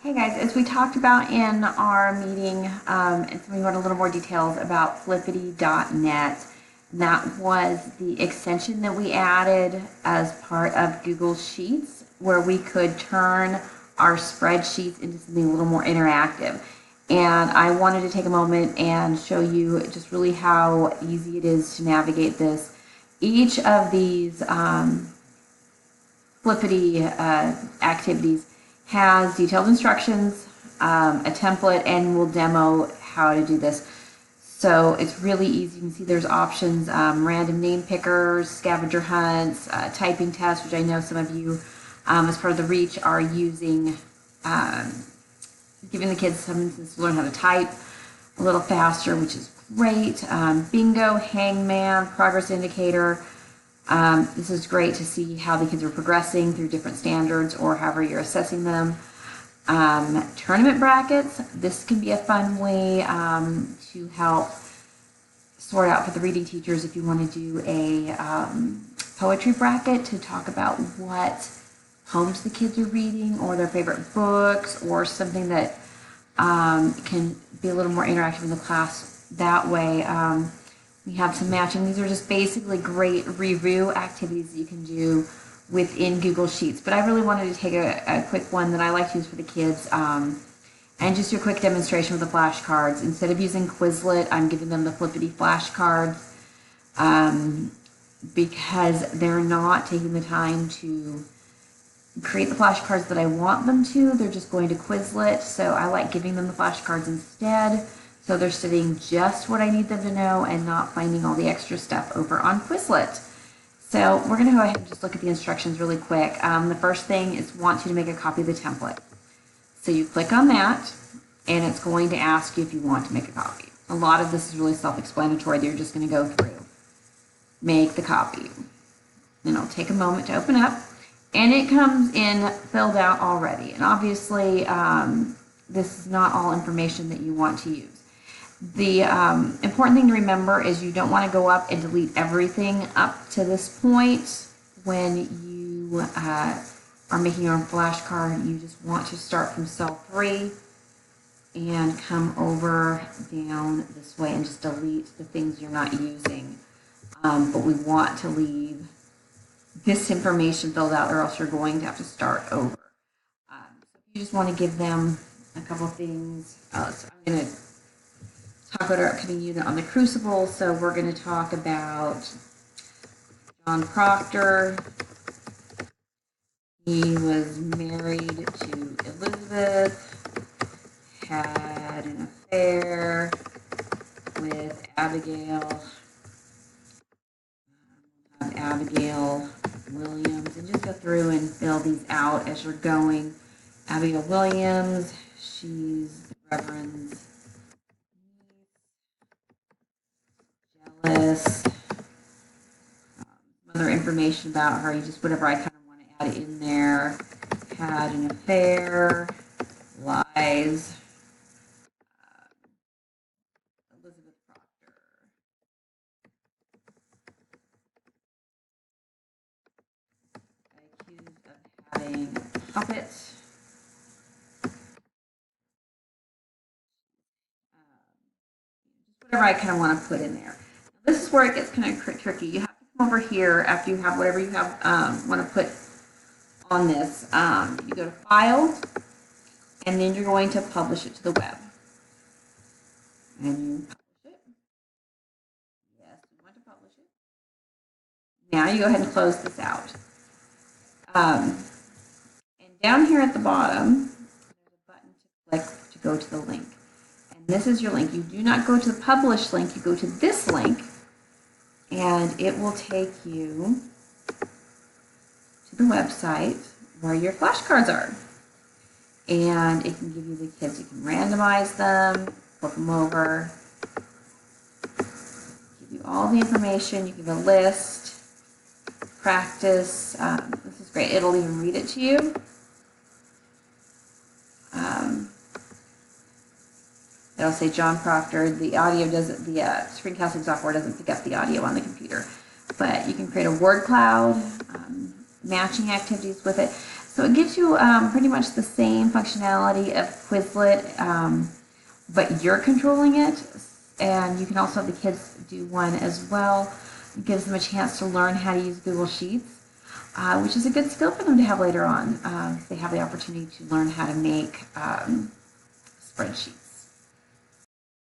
Okay guys, as we talked about in our meeting, and so we went a little more details about flippity.net, and that was the extension that we added as part of Google Sheets, where we could turn our spreadsheets into something a little more interactive. And I wanted to take a moment and show you just really how easy it is to navigate this. Each of these flippity activities has detailed instructions, a template, and we'll demo how to do this. So it's really easy. You can see there's options, random name pickers, scavenger hunts, typing tests, which I know some of you as part of the REACH are using, giving the kids some instances to learn how to type a little faster, which is great. Bingo, hangman, progress indicator. This is great to see how the kids are progressing through different standards or however you're assessing them. Tournament brackets. This can be a fun way to help sort out for the reading teachers if you want to do a poetry bracket to talk about what poems the kids are reading or their favorite books or something that can be a little more interactive in the class that way. We have some matching. These are just basically great review activities that you can do within Google Sheets. But I really wanted to take a quick one that I like to use for the kids and just do a quick demonstration with the flashcards. Instead of using Quizlet, I'm giving them the flippity flashcards because they're not taking the time to create the flashcards that I want them to. They're just going to Quizlet. So I like giving them the flashcards instead. So they're studying just what I need them to know and not finding all the extra stuff over on Quizlet. So we're going to go ahead and just look at the instructions really quick. The first thing is want you to make a copy of the template. So you click on that and it's going to ask you if you want to make a copy. A lot of this is really self-explanatory. You're just going to go through. Make the copy. Then it'll take a moment to open up and it comes in filled out already. And obviously this is not all information that you want to use. The important thing to remember is you don't want to go up and delete everything up to this point when you are making your own flashcard. You just want to start from cell 3 and come over down this way and just delete the things you're not using. But we want to leave this information filled out or else you're going to have to start over. So you just want to give them a couple things. So I'm going to talk about our upcoming unit on the Crucible. So we're going to talk about John Proctor. He was married to Elizabeth, had an affair with Abigail, Abigail Williams, and just go through and fill these out as you're going. Abigail Williams, she's Reverend's jealous. Other information about her, you just whatever I kind of want to add in there. Had an affair, lies. Elizabeth Proctor. Accused of having a puppet. Just whatever I kind of want to put in there. Now, this is where it gets kind of tricky. You have to come over here after you have whatever you have want to put on this. You go to File, and then you're going to publish it to the web. And you publish it. Yes, you want to publish it. Now you go ahead and close this out. And down here at the bottom, there's a button to click to go to the link. And this is your link. You do not go to the publish link, you go to this link, and it will take you to the website where your flashcards are. And it can give you the kids, you can randomize them, flip them over, give you all the information, you give a list, practice. This is great. It'll even read it to you. It'll say John Proctor. The audio doesn't, the screencasting software doesn't pick up the audio on the computer, but you can create a word cloud, matching activities with it. So it gives you pretty much the same functionality of Quizlet, but you're controlling it. And you can also have the kids do one as well. It gives them a chance to learn how to use Google Sheets, which is a good skill for them to have later on. They have the opportunity to learn how to make spreadsheets.